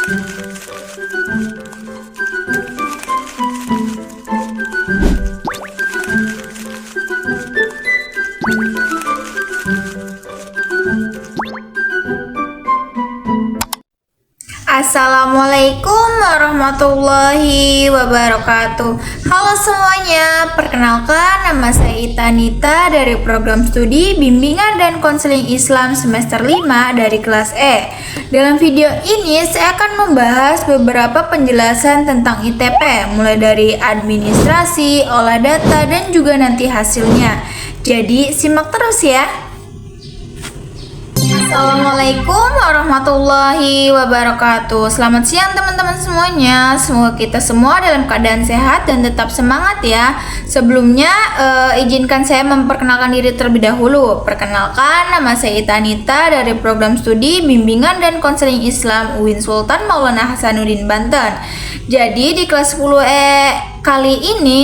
Assalamualaikum warahmatullahi wabarakatuh. Halo semuanya, perkenalkan nama saya Itanita dari program studi Bimbingan dan Konseling Islam semester 5 dari kelas E. Dalam video ini saya akan membahas beberapa penjelasan tentang ITP, mulai dari administrasi, olah data, dan juga nanti hasilnya. Jadi simak terus ya. Assalamualaikum warahmatullahi wabarakatuh. Selamat siang teman-teman semuanya. Semoga kita semua dalam keadaan sehat dan tetap semangat ya. Sebelumnya izinkan saya memperkenalkan diri terlebih dahulu. Perkenalkan, nama saya Itanita dari program studi Bimbingan dan Konseling Islam UIN Sultan Maulana Hasanuddin Banten. Jadi di kelas 10E kali ini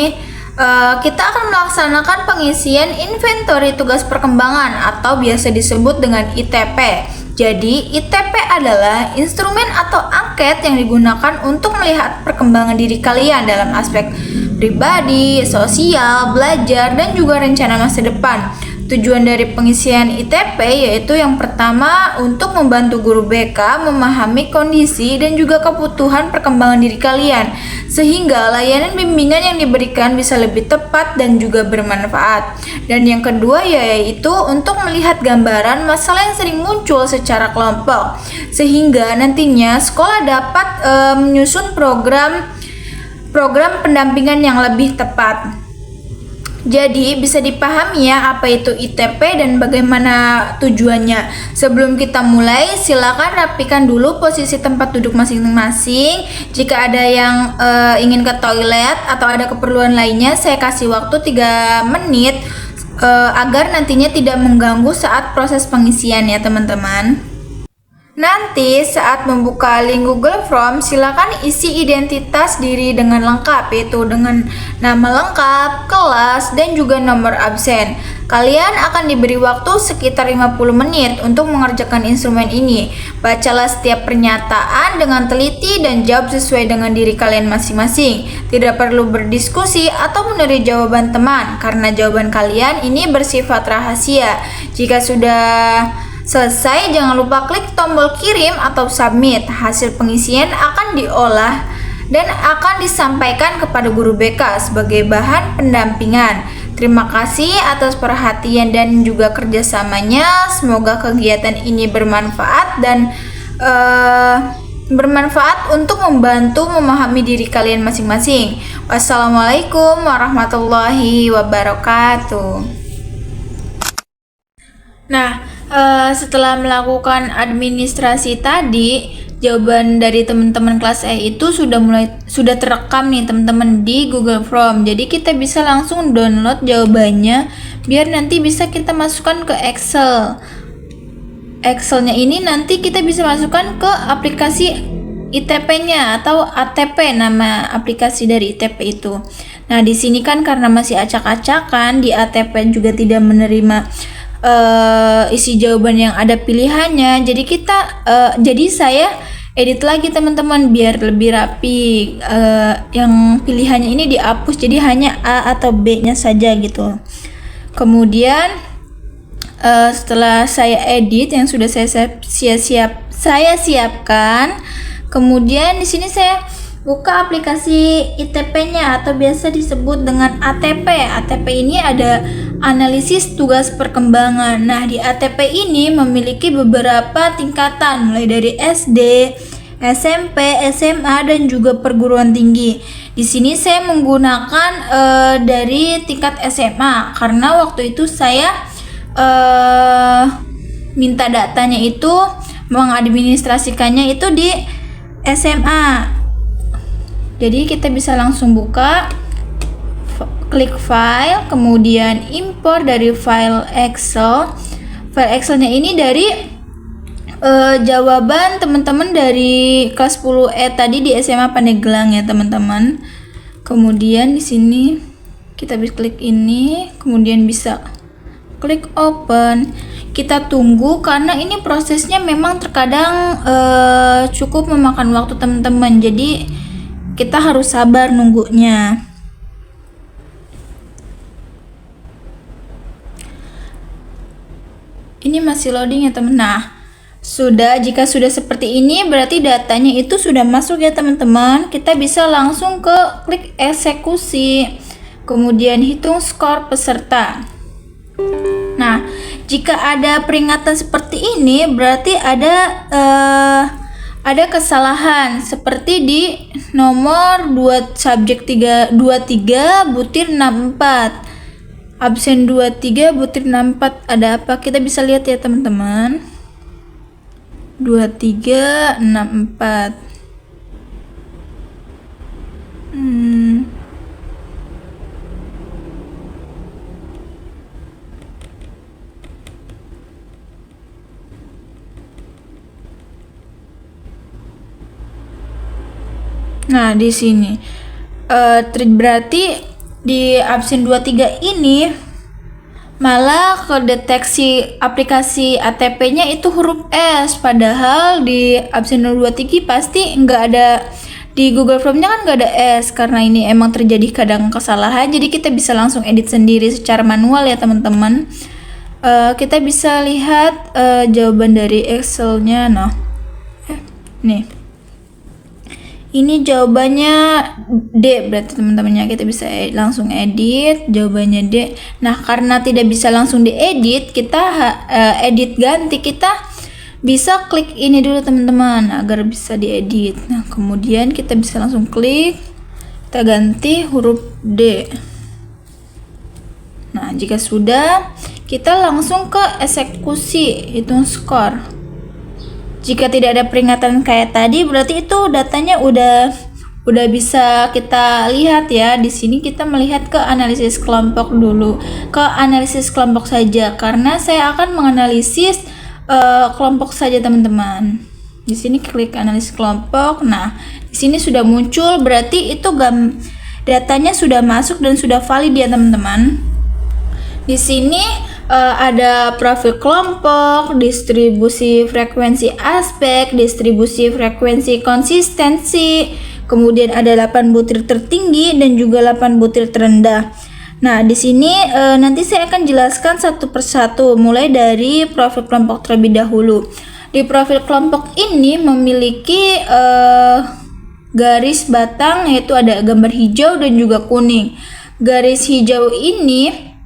kita akan melaksanakan pengisian inventory tugas perkembangan atau biasa disebut dengan ITP. Jadi, ITP adalah instrumen atau angket yang digunakan untuk melihat perkembangan diri kalian dalam aspek pribadi, sosial, belajar, dan juga rencana masa depan. Tujuan dari pengisian ITP yaitu yang pertama untuk membantu guru BK memahami kondisi dan juga kebutuhan perkembangan diri kalian sehingga layanan bimbingan yang diberikan bisa lebih tepat dan juga bermanfaat. Dan yang kedua yaitu untuk melihat gambaran masalah yang sering muncul secara kelompok sehingga nantinya sekolah dapat menyusun program pendampingan yang lebih tepat. Jadi bisa dipahami ya apa itu ITP dan bagaimana tujuannya. Sebelum kita mulai, silakan rapikan dulu posisi tempat duduk masing-masing. Jika ada yang ingin ke toilet atau ada keperluan lainnya, saya kasih waktu 3 menit agar nantinya tidak mengganggu saat proses pengisian ya teman-teman. Nanti saat membuka link Google Form, silakan isi identitas diri dengan lengkap, yaitu dengan nama lengkap, kelas, dan juga nomor absen. Kalian akan diberi waktu sekitar 50 menit untuk mengerjakan instrumen ini. Bacalah setiap pernyataan dengan teliti dan jawab sesuai dengan diri kalian masing-masing. Tidak perlu berdiskusi atau meneri jawaban teman, karena jawaban kalian ini bersifat rahasia. Jika sudah selesai, jangan lupa klik tombol kirim atau submit. Hasil pengisian akan diolah dan akan disampaikan kepada guru BK sebagai bahan pendampingan. Terima kasih atas perhatian dan juga kerjasamanya. Semoga kegiatan ini bermanfaat dan bermanfaat untuk membantu memahami diri kalian masing-masing. Wassalamualaikum warahmatullahi wabarakatuh. Nah, setelah melakukan administrasi tadi, jawaban dari teman-teman kelas E itu sudah terekam nih teman-teman di Google Form. Jadi kita bisa langsung download jawabannya biar nanti bisa kita masukkan ke Excel. Excelnya ini nanti kita bisa masukkan ke aplikasi ITP-nya atau ATP, nama aplikasi dari ITP itu. Nah, di sini kan karena masih acak-acakan, di ATP juga tidak menerima isi jawaban yang ada pilihannya. Jadi saya edit lagi teman-teman biar lebih rapi. Yang pilihannya ini dihapus, jadi hanya A atau B-nya saja gitu. Kemudian setelah saya edit yang sudah saya siapkan, kemudian di sini saya buka aplikasi ITP-nya atau biasa disebut dengan ATP. ATP ini ada analisis tugas perkembangan. Nah, di ATP ini memiliki beberapa tingkatan mulai dari SD, SMP, SMA, dan juga perguruan tinggi. Di sini saya menggunakan dari tingkat SMA karena waktu itu saya minta datanya itu mengadministrasikannya itu di SMA. Jadi kita bisa langsung buka, klik file, kemudian import dari file Excel. File Excelnya ini dari jawaban teman-teman dari kelas 10E tadi di SMA Pandeglang ya teman-teman. Kemudian di sini kita bisa klik ini, kemudian bisa klik open. Kita tunggu karena ini prosesnya memang terkadang cukup memakan waktu teman-teman. Jadi kita harus sabar nunggunya. Ini masih loading ya teman. Nah, jika sudah seperti ini berarti datanya itu sudah masuk ya teman-teman. Kita bisa langsung ke klik eksekusi. Kemudian hitung skor peserta. Nah, jika ada peringatan seperti ini berarti ada kesalahan seperti di nomor 2 subjek 23 butir 64. Absen 23 butir 64 ada apa? Kita bisa lihat ya teman-teman. 2364. Nah, di sini berarti di absen 23 ini malah kedeteksi aplikasi ATP-nya itu huruf S, padahal di absen 23 pasti nggak ada, di Google Form-nya kan nggak ada S. Karena ini emang terjadi kadang kesalahan, jadi kita bisa langsung edit sendiri secara manual ya teman-teman. Kita bisa lihat jawaban dari Excel-nya. Nah, nih. Ini jawabannya D berarti teman-temannya. Kita bisa langsung edit jawabannya D. Nah, karena tidak bisa langsung diedit, kita edit ganti. Kita bisa klik ini dulu teman-teman agar bisa diedit. Nah, kemudian kita bisa langsung klik, kita ganti huruf D. Nah, jika sudah, kita langsung ke eksekusi, hitung skor. Jika tidak ada peringatan kayak tadi, berarti itu datanya udah bisa kita lihat ya. Di sini kita melihat ke analisis kelompok dulu. Ke analisis kelompok saja karena saya akan menganalisis kelompok saja teman-teman. Di sini klik analisis kelompok. Nah, di sini sudah muncul, berarti itu datanya sudah masuk dan sudah valid ya teman-teman. Di sini ada profil kelompok, distribusi frekuensi aspek, distribusi frekuensi konsistensi, kemudian ada 8 butir tertinggi dan juga 8 butir terendah. Nah, di sini nanti saya akan jelaskan satu persatu, mulai dari profil kelompok terlebih dahulu. Di profil kelompok ini memiliki garis batang, yaitu ada gambar hijau dan juga kuning. Garis hijau ini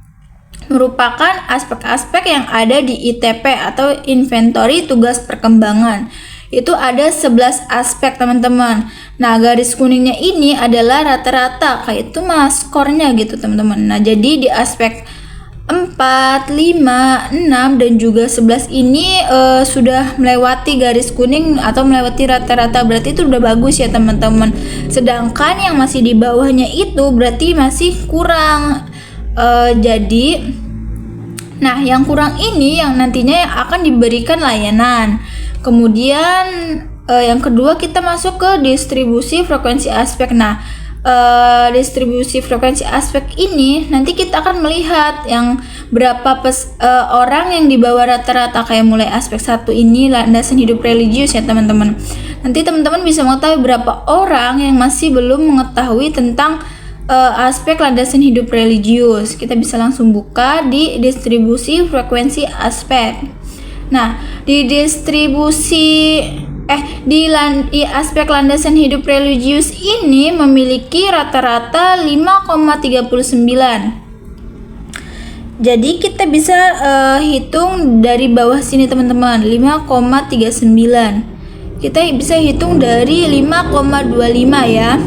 merupakan aspek-aspek yang ada di ITP atau inventory tugas perkembangan. Itu ada 11 aspek teman-teman. Nah, garis kuningnya ini adalah rata-rata, kayak itu mas skornya gitu teman-teman. Nah, jadi di aspek 4, 5, 6 dan juga 11 ini sudah melewati garis kuning atau melewati rata-rata, berarti itu udah bagus ya teman-teman. Sedangkan yang masih di bawahnya itu berarti masih kurang. Nah, yang kurang ini yang nantinya yang akan diberikan layanan. Kemudian yang kedua kita masuk ke distribusi frekuensi aspek. Nah, distribusi frekuensi aspek ini nanti kita akan melihat yang berapa orang yang di bawah rata-rata, kayak mulai aspek 1 ini landasan hidup religius ya teman-teman. Nanti teman-teman bisa mengetahui berapa orang yang masih belum mengetahui tentang aspek landasan hidup religius. Kita bisa langsung buka di distribusi frekuensi aspek. Nah, di aspek landasan hidup religius ini memiliki rata-rata 5,39. Jadi kita bisa hitung dari bawah sini teman-teman, 5,39. Kita bisa hitung dari 5,25 ya.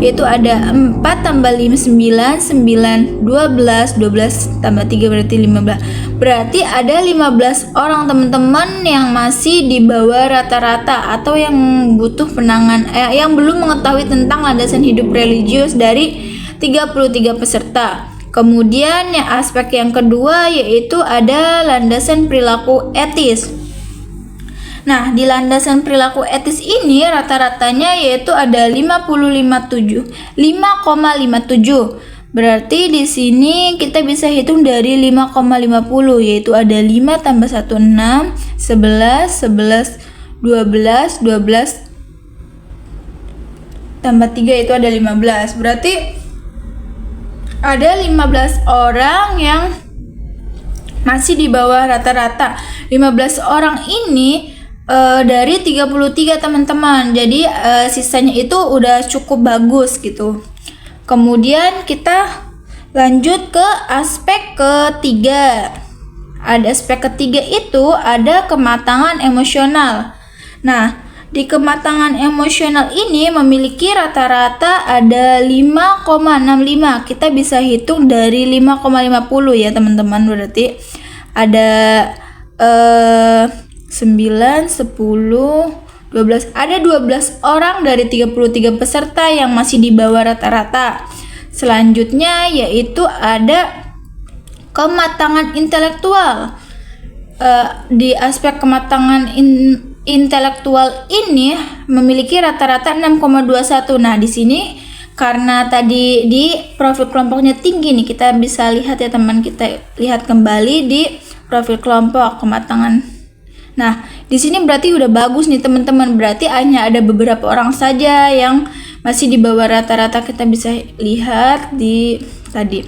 Yaitu ada 4 tambah 5, 9, 9, 12, 12 tambah 3 berarti 15. Berarti ada 15 orang teman-teman yang masih di bawah rata-rata atau yang butuh penanganan, yang belum mengetahui tentang landasan hidup religius dari 33 peserta. Kemudian yang aspek yang kedua yaitu ada landasan perilaku etis. Nah, di landasan perilaku etis ini rata-ratanya yaitu ada 5,57. Berarti di sini kita bisa hitung dari 5,50, yaitu ada 5 tambah 1 6, 11, 11 12, 12 tambah 3 itu ada 15. Berarti ada 15 orang yang masih di bawah rata-rata. 15 orang ini dari 33 teman-teman. Jadi sisanya itu udah cukup bagus gitu. Kemudian kita lanjut ke aspek ketiga. Ada aspek ketiga itu ada kematangan emosional. Nah, di kematangan emosional ini memiliki rata-rata ada 5,65. Kita bisa hitung dari 5,50 ya teman-teman. Berarti ada 9, 10, 12. Ada 12 orang dari 33 peserta yang masih di bawah rata-rata. Selanjutnya yaitu ada kematangan intelektual. Di aspek kematangan intelektual ini memiliki rata-rata 6,21. Nah, di sini karena tadi di profil kelompoknya tinggi nih, kita bisa lihat ya teman, kita lihat kembali di profil kelompok kematangan. Nah, di sini berarti udah bagus nih teman-teman. Berarti hanya ada beberapa orang saja yang masih di bawah rata-rata. Kita bisa lihat di tadi.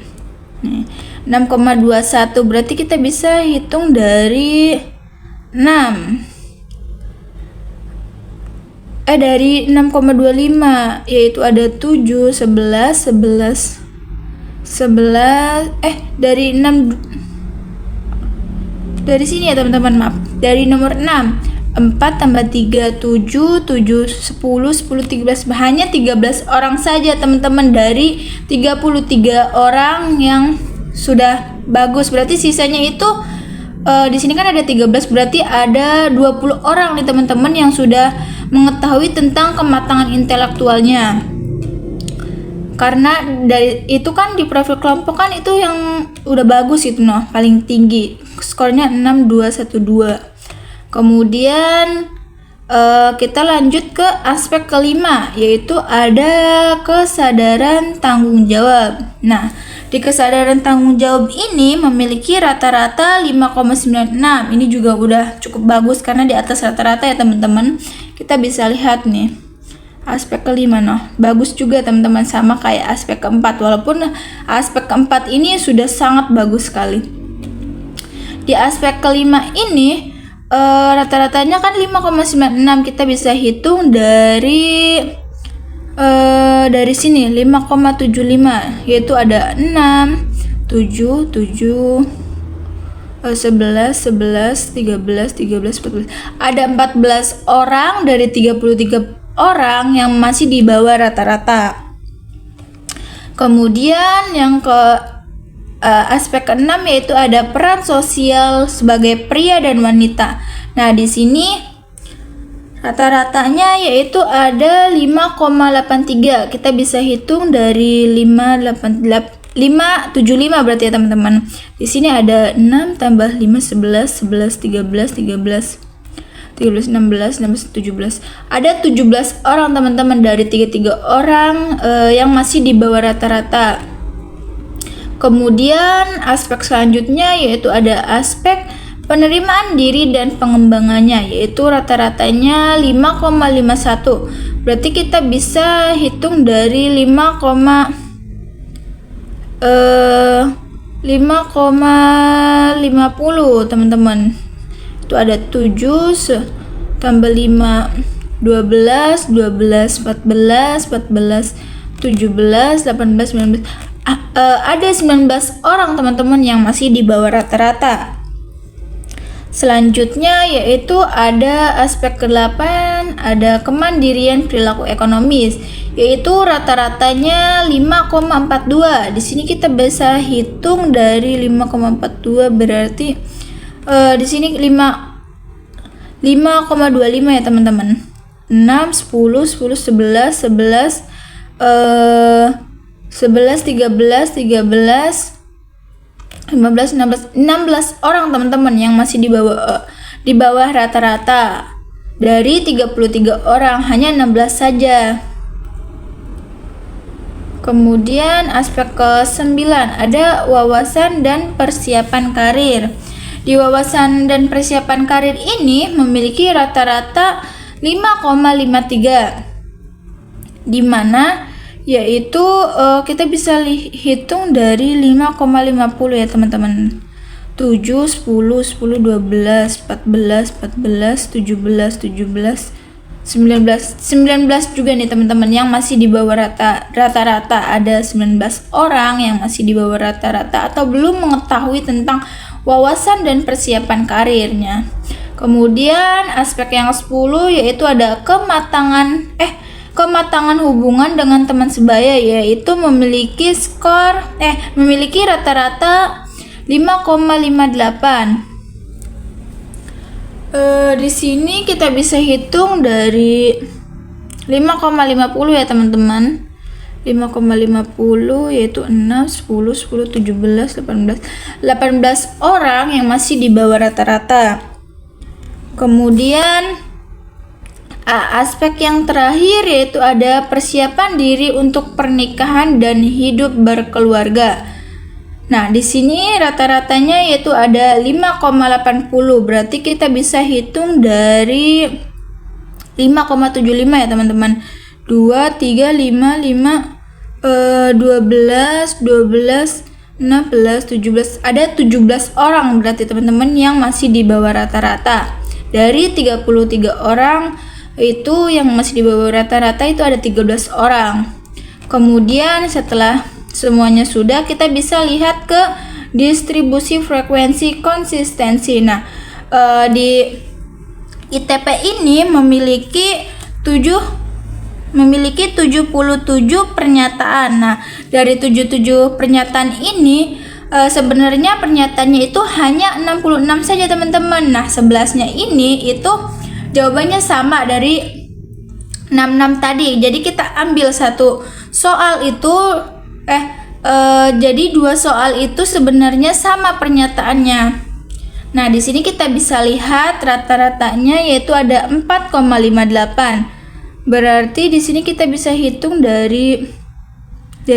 Nih, 6,21. Berarti kita bisa hitung dari 6. Dari 6,25, yaitu ada 7, 11, 11, 11, dari 6, dari sini ya teman-teman, maaf. Dari nomor 6, 4 tambah 3, 7, 7, 10, 10, 13. Hanya 13 orang saja teman-teman dari 33 orang yang sudah bagus. Berarti sisanya itu di sini kan ada 13, berarti ada 20 orang nih teman-teman yang sudah mengetahui tentang kematangan intelektualnya. Karena dari itu kan di profil kelompok kan itu yang udah bagus gitu noh, paling tinggi. Skornya 6212. Kemudian kita lanjut ke aspek kelima, yaitu ada kesadaran tanggung jawab. Nah, di kesadaran tanggung jawab ini memiliki rata-rata 5,96. Ini juga udah cukup bagus karena di atas rata-rata ya teman-teman. Kita bisa lihat nih aspek kelima bagus juga teman-teman, sama kayak aspek keempat, walaupun aspek keempat ini sudah sangat bagus sekali. Di aspek kelima ini rata-ratanya kan 5,96. Kita bisa hitung dari sini 5,75, yaitu ada 6, 7, 7, 11, 11, 13, 13, 14. Ada 14 orang dari 33 orang yang masih di bawah rata-rata. Kemudian yang ke aspek ke-6 yaitu ada peran sosial sebagai pria dan wanita. Nah, di sini rata-ratanya yaitu ada 5,83. Kita bisa hitung dari 575 berarti ya teman-teman. Di sini ada 6 tambah 5 11, 11 13, 13 16, 16, 17. Ada 17 orang teman-teman dari 33 orang yang masih di bawah rata-rata. Kemudian aspek selanjutnya yaitu ada aspek penerimaan diri dan pengembangannya, yaitu rata-ratanya 5,51. Berarti kita bisa hitung dari 5,50 teman-teman. Itu ada 7 tambah 5 12, 12, 14, 14, 17, 18, 19. Ada 19 orang teman-teman yang masih di bawah rata-rata. Selanjutnya yaitu ada aspek ke-8, ada kemandirian perilaku ekonomis, yaitu rata-ratanya 5,42. Di sini kita bisa hitung dari 5,42, berarti di sini 5,25 ya teman-teman. 6, 10, 10, 11, 11, 11, 13, 13, 15, 16 orang teman-teman yang masih di bawah rata-rata. Dari 33 orang hanya 16 saja. Kemudian aspek ke-9 ada wawasan dan persiapan karir. Di wawasan dan persiapan karir ini memiliki rata-rata 5,53, di mana yaitu kita bisa hitung dari 5,50 ya teman-teman. 7, 10, 10, 12, 14, 14, 17, 17, 19 juga nih teman-teman yang masih di bawah rata-rata. Ada 19 orang yang masih di bawah rata-rata atau belum mengetahui tentang wawasan dan persiapan karirnya. Kemudian aspek yang 10 yaitu ada kematangan hubungan dengan teman sebaya, yaitu memiliki rata-rata 5,58. Di sini kita bisa hitung dari 5,50 ya teman-teman. 5,50 yaitu 6, 10, 10, 17, 18 orang yang masih di bawah rata-rata. Kemudian aspek yang terakhir yaitu ada persiapan diri untuk pernikahan dan hidup berkeluarga. Nah, di sini rata-ratanya yaitu ada 5,80. Berarti kita bisa hitung dari 5,75 ya teman-teman. 2, 3, 5, 12, 16, 17. Ada 17 orang berarti teman-teman yang masih di bawah rata-rata. Dari 33 orang itu yang masih di bawah rata-rata itu ada 13 orang. Kemudian setelah semuanya sudah, kita bisa lihat ke distribusi frekuensi konsistensi. Nah, di ITP ini memiliki 77 pernyataan. Nah, dari 77 pernyataan ini sebenarnya pernyataannya itu hanya 66 saja teman-teman. Nah, 11-nya ini itu jawabannya sama dari 66 tadi. Jadi kita ambil satu soal itu jadi dua soal itu sebenarnya sama pernyataannya. Nah, di sini kita bisa lihat rata-ratanya yaitu ada 4,58. Berarti di sini kita bisa hitung dari 5.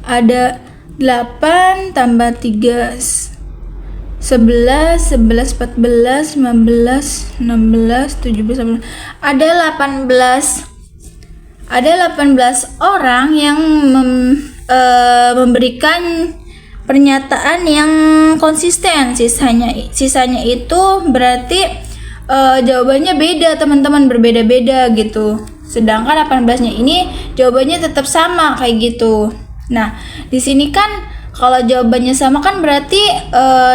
Ada 8 tambah 3 11, 11, 14, 15, 16, 17, 18. Ada 18 orang yang memberikan pernyataan yang konsisten. Sisanya itu berarti jawabannya beda teman-teman, berbeda-beda gitu. Sedangkan 18-nya ini jawabannya tetap sama kayak gitu. Nah, di sini kan kalau jawabannya sama kan berarti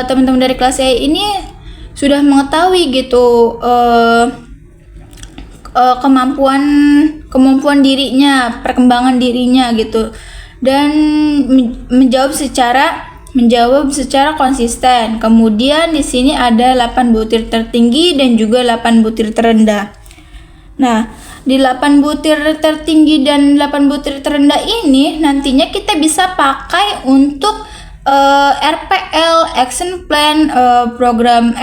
teman-teman dari kelas E ini sudah mengetahui gitu kemampuan dirinya, perkembangan dirinya gitu, dan menjawab secara konsisten. Kemudian di sini ada 8 butir tertinggi dan juga 8 butir terendah. Nah, di 8 butir tertinggi dan 8 butir terendah ini nantinya kita bisa pakai untuk RPL, action plan, program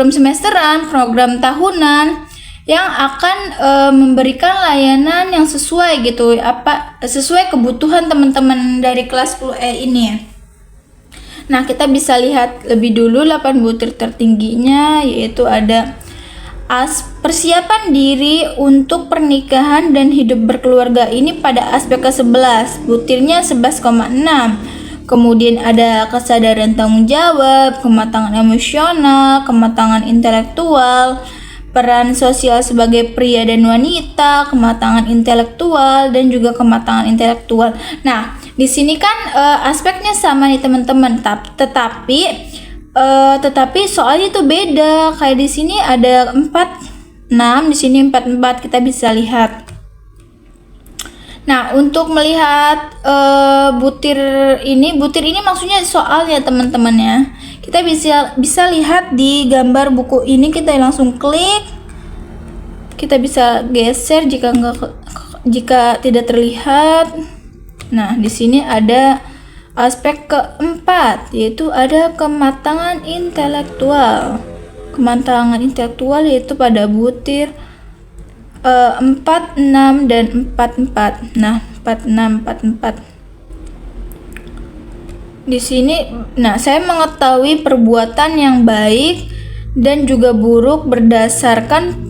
semesteran, program tahunan yang akan memberikan layanan yang sesuai gitu, sesuai kebutuhan teman-teman dari kelas 10E ini. Nah, kita bisa lihat lebih dulu 8 butir tertingginya, yaitu ada persiapan diri untuk pernikahan dan hidup berkeluarga ini pada aspek ke-11, butirnya 11,6. Kemudian ada kesadaran tanggung jawab, kematangan emosional, kematangan intelektual, peran sosial sebagai pria dan wanita, kematangan intelektual, dan juga kematangan intelektual. Nah, di sini kan aspeknya sama nih teman-teman, tetapi soalnya itu beda. Kayak di sini ada 46, di sini 44, kita bisa lihat. Nah, untuk melihat butir ini maksudnya soalnya teman-teman ya. Kita bisa lihat di gambar buku ini, kita langsung klik. Kita bisa geser jika tidak terlihat. Nah, di sini ada aspek keempat, yaitu ada kematangan intelektual. Kematangan intelektual yaitu pada butir 4, 6 dan 4, 4. Nah, 4, 6, 4, 4. Di sini, nah, saya mengetahui perbuatan yang baik dan juga buruk berdasarkan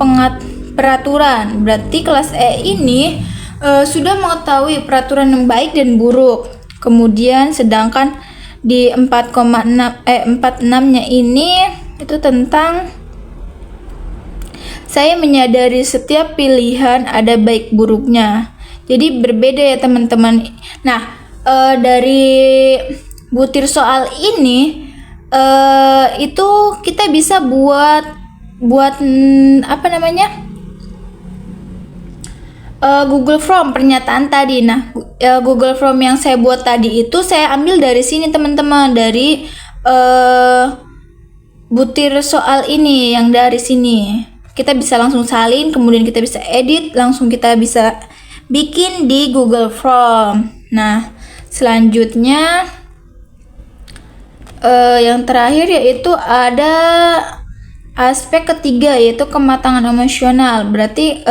peraturan. Berarti kelas E ini sudah mengetahui peraturan yang baik dan buruk. Kemudian sedangkan di 46-nya ini itu tentang saya menyadari setiap pilihan ada baik buruknya. Jadi berbeda ya teman-teman. Nah, dari butir soal ini itu kita bisa buat apa namanya? Google Form pernyataan tadi. Nah, Google Form yang saya buat tadi itu saya ambil dari sini teman-teman, dari butir soal ini yang dari sini. Kita bisa langsung salin, kemudian kita bisa edit, langsung kita bisa bikin di Google Form. Nah, selanjutnya yang terakhir yaitu ada aspek ketiga yaitu kematangan emosional. Berarti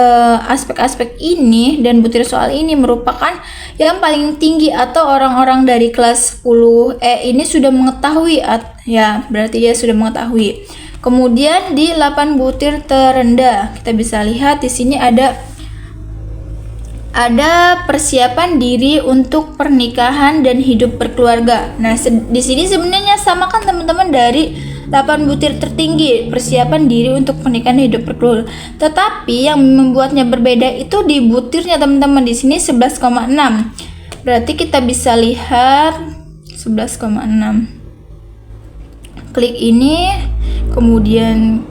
aspek-aspek ini dan butir soal ini merupakan yang paling tinggi atau orang-orang dari kelas 10E ini sudah mengetahui ya, berarti dia sudah mengetahui. Kemudian di 8 butir terendah kita bisa lihat di sini ada persiapan diri untuk pernikahan dan hidup berkeluarga. Nah, di sini sebenarnya sama kan teman-teman dari 8 butir tertinggi, persiapan diri untuk pernikahan dan hidup berkeluarga. Tetapi yang membuatnya berbeda itu di butirnya teman-teman. Di sini 11,6. Berarti kita bisa lihat 11,6. Klik ini, kemudian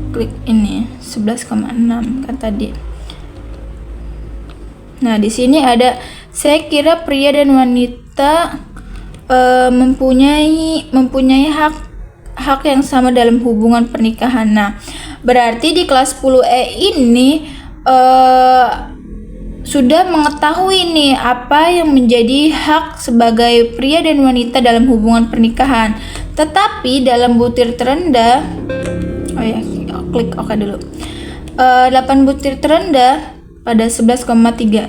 klik ini 11,6 kan tadi. Nah, di sini ada saya kira pria dan wanita mempunyai hak yang sama dalam hubungan pernikahan. Nah, berarti di kelas 10E ini sudah mengetahui nih apa yang menjadi hak sebagai pria dan wanita dalam hubungan pernikahan. Tetapi dalam butir terendah, klik OK dulu. 8 butir terendah pada 11,3.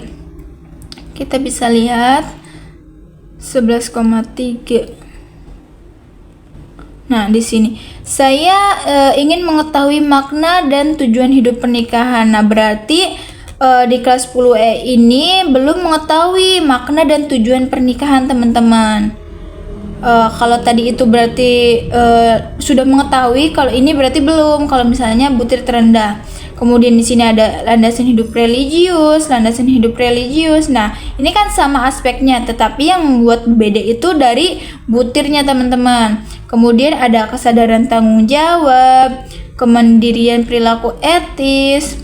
Kita bisa lihat 11,3. Nah, di sini saya ingin mengetahui makna dan tujuan hidup pernikahan. Nah, berarti di kelas 10E ini belum mengetahui makna dan tujuan pernikahan teman-teman. Kalau tadi itu berarti sudah mengetahui, kalau ini berarti belum. Kalau misalnya butir terendah. Kemudian di sini ada landasan hidup religius. Nah, ini kan sama aspeknya, tetapi yang membuat beda itu dari butirnya teman-teman. Kemudian ada kesadaran tanggung jawab, kemandirian perilaku etis,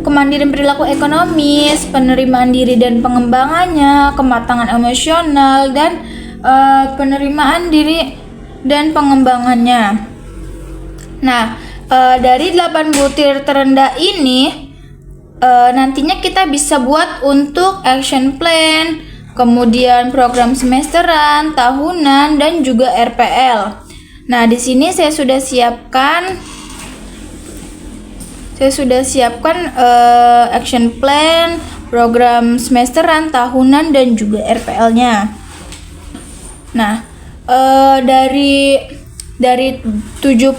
kemandirian perilaku ekonomis, penerimaan diri dan pengembangannya, kematangan emosional, dan penerimaan diri dan pengembangannya. Nah, dari 8 butir terendah ini nantinya kita bisa buat untuk action plan, kemudian program semesteran, tahunan, dan juga RPL. Nah, di sini saya sudah siapkan action plan, program semesteran, tahunan, dan juga RPL-nya. Nah, dari 77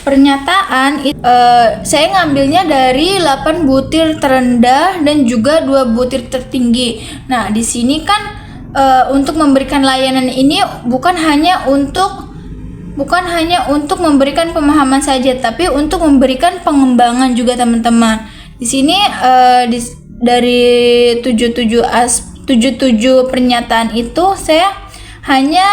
pernyataan saya ngambilnya dari 8 butir terendah dan juga 2 butir tertinggi. Nah, di sini kan untuk memberikan layanan ini bukan hanya untuk memberikan pemahaman saja, tapi untuk memberikan pengembangan juga teman-teman. Di sini dari 77 pernyataan itu saya hanya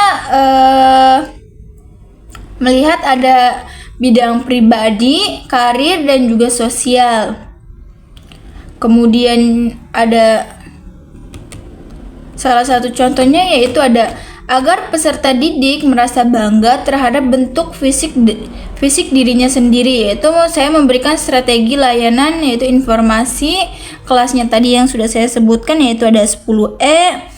melihat ada bidang pribadi, karir, dan juga sosial. Kemudian ada salah satu contohnya yaitu ada agar peserta didik merasa bangga terhadap bentuk fisik dirinya sendiri, yaitu saya memberikan strategi layanan yaitu informasi kelasnya tadi yang sudah saya sebutkan, yaitu ada 10E.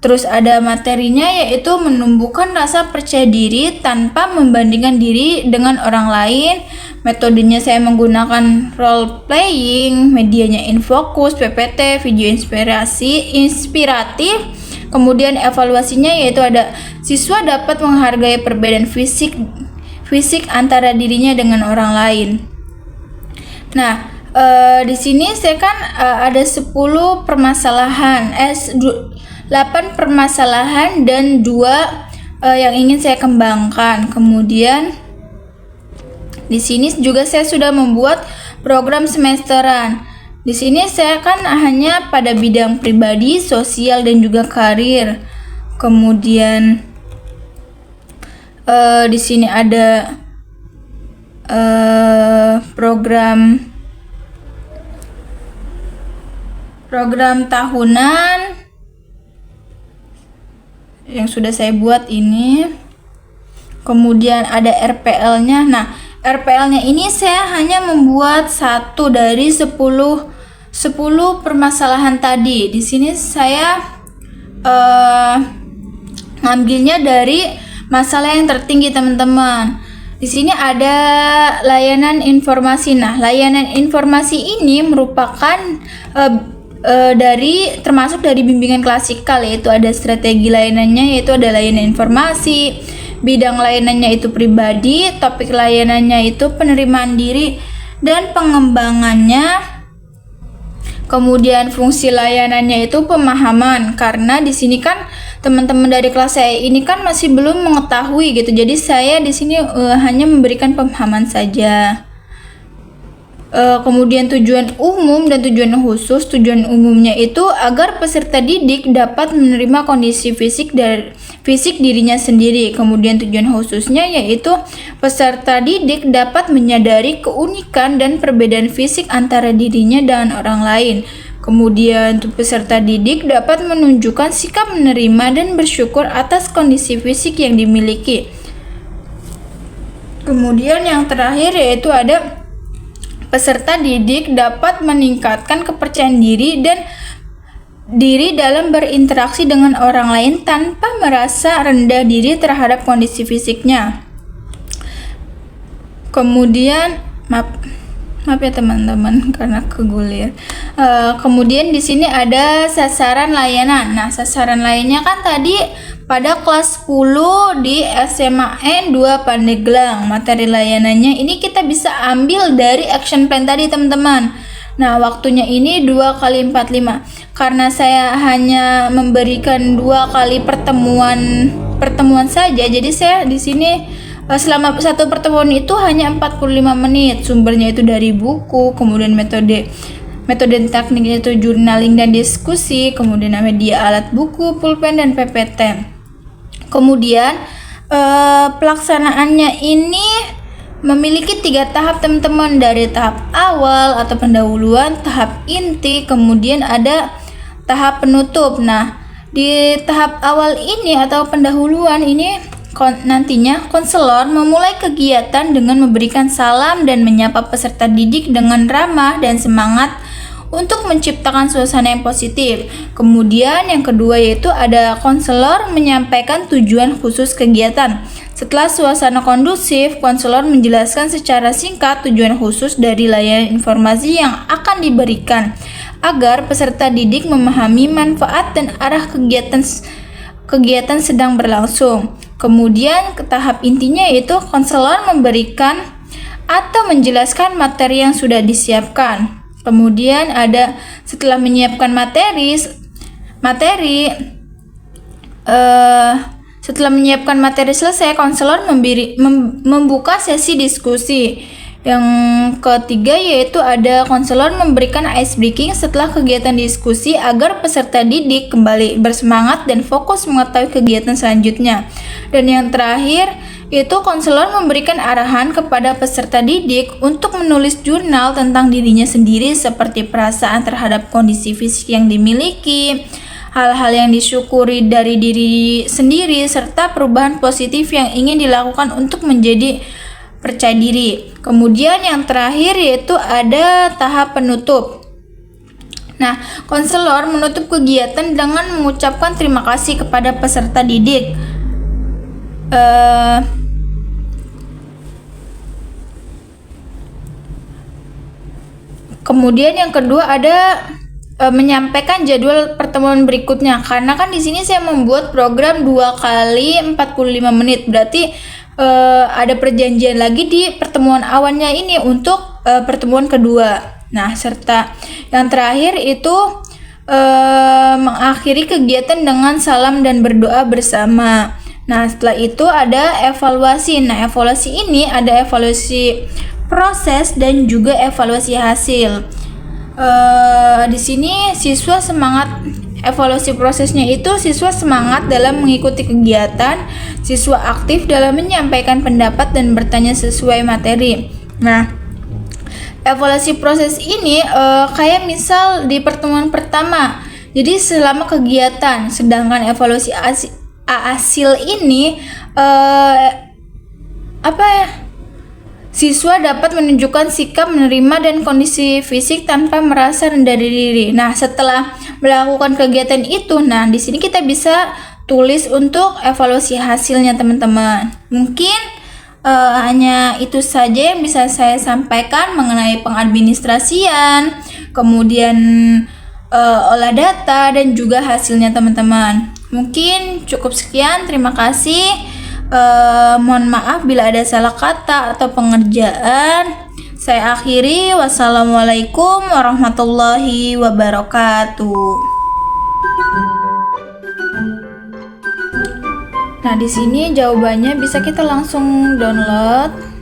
Terus ada materinya, yaitu menumbuhkan rasa percaya diri tanpa membandingkan diri dengan orang lain. Metodenya saya menggunakan role playing, medianya infocus, PPT, video inspiratif. Kemudian evaluasinya yaitu ada siswa dapat menghargai perbedaan fisik antara dirinya dengan orang lain. Nah, di sini saya kan ada 10 permasalahan, 8 permasalahan dan 2 yang ingin saya kembangkan. Kemudian di sini juga saya sudah membuat program semesteran. Di sini saya kan hanya pada bidang pribadi, sosial dan juga karir. Kemudian di sini ada program tahunan yang sudah saya buat ini. Kemudian ada RPL-nya. Nah, RPL-nya ini saya hanya membuat 1 dari 10 permasalahan tadi. Di sini saya ngambilnya dari masalah yang tertinggi, teman-teman. Di sini ada layanan informasi. Nah, layanan informasi ini merupakan termasuk dari bimbingan klasikal, yaitu ada strategi layanannya, yaitu ada layanan informasi, bidang layanannya itu pribadi, topik layanannya itu penerimaan diri dan pengembangannya. Kemudian fungsi layanannya itu pemahaman, karena di sini kan teman-teman dari kelas saya ini kan masih belum mengetahui gitu. Jadi saya di sini hanya memberikan pemahaman saja. Kemudian tujuan umum dan tujuan khusus. Tujuan umumnya itu agar peserta didik dapat menerima kondisi fisik dirinya sendiri. Kemudian tujuan khususnya yaitu peserta didik dapat menyadari keunikan dan perbedaan fisik antara dirinya dan orang lain. Kemudian peserta didik dapat menunjukkan sikap menerima dan bersyukur atas kondisi fisik yang dimiliki. Kemudian yang terakhir yaitu ada peserta didik dapat meningkatkan kepercayaan diri dalam berinteraksi dengan orang lain tanpa merasa rendah diri terhadap kondisi fisiknya. Kemudian maaf ya teman-teman karena kegulir. Kemudian di sini ada sasaran layanan. Nah, sasaran lainnya kan tadi pada kelas 10 di SMA N2 Pandeglang. Materi layanannya ini kita bisa ambil dari action plan tadi, teman-teman. Nah, waktunya ini 2x45. Karena saya hanya memberikan 2 kali pertemuan saja, jadi saya di sini selama satu pertemuan itu hanya 45 menit. Sumbernya itu dari buku, kemudian metode tekniknya itu journaling dan diskusi, kemudian media alat buku, pulpen dan PPT. Kemudian pelaksanaannya ini memiliki 3 tahap, teman-teman. Dari tahap awal atau pendahuluan, tahap inti, kemudian ada tahap penutup. Nah, di tahap awal ini atau pendahuluan ini nantinya konselor memulai kegiatan dengan memberikan salam dan menyapa peserta didik dengan ramah dan semangat untuk menciptakan suasana yang positif. Kemudian yang kedua yaitu ada konselor menyampaikan tujuan khusus kegiatan. Setelah suasana kondusif, konselor menjelaskan secara singkat tujuan khusus dari layanan informasi yang akan diberikan agar peserta didik memahami manfaat dan arah kegiatan sedang berlangsung. Kemudian ke tahap intinya yaitu konselor memberikan atau menjelaskan materi yang sudah disiapkan. Kemudian ada setelah menyiapkan materi selesai, konselor membuka sesi diskusi. Yang ketiga yaitu ada konselor memberikan ice breaking setelah kegiatan diskusi agar peserta didik kembali bersemangat dan fokus mengetahui kegiatan selanjutnya. Dan yang terakhir yaitu konselor memberikan arahan kepada peserta didik untuk menulis jurnal tentang dirinya sendiri seperti perasaan terhadap kondisi fisik yang dimiliki, hal-hal yang disyukuri dari diri sendiri, serta perubahan positif yang ingin dilakukan untuk menjadi percaya diri. Kemudian yang terakhir yaitu ada tahap penutup. Nah, konselor menutup kegiatan dengan mengucapkan terima kasih kepada peserta didik. Kemudian yang kedua ada menyampaikan jadwal pertemuan berikutnya. Karena kan di sini saya membuat program 2 kali 45 menit. Berarti ada perjanjian lagi di pertemuan awalnya ini untuk pertemuan kedua. Nah, serta yang terakhir itu mengakhiri kegiatan dengan salam dan berdoa bersama. Nah, setelah itu ada evaluasi. Nah, evaluasi ini ada evaluasi proses dan juga evaluasi hasil. Di sini siswa semangat. Evaluasi prosesnya itu siswa semangat dalam mengikuti kegiatan, siswa aktif dalam menyampaikan pendapat dan bertanya sesuai materi. Nah, evaluasi proses ini kayak misal di pertemuan pertama, jadi selama kegiatan, sedangkan evaluasi hasil ini siswa dapat menunjukkan sikap menerima dan kondisi fisik tanpa merasa rendah diri. Nah, setelah melakukan kegiatan itu, nah di sini kita bisa tulis untuk evaluasi hasilnya, teman-teman. Mungkin hanya itu saja yang bisa saya sampaikan mengenai pengadministrasian, kemudian olah data dan juga hasilnya, teman-teman. Mungkin cukup sekian. Terima kasih. Mohon maaf bila ada salah kata atau pengerjaan. Saya akhiri. Wassalamualaikum warahmatullahi wabarakatuh. Nah, di sini jawabannya bisa kita langsung download.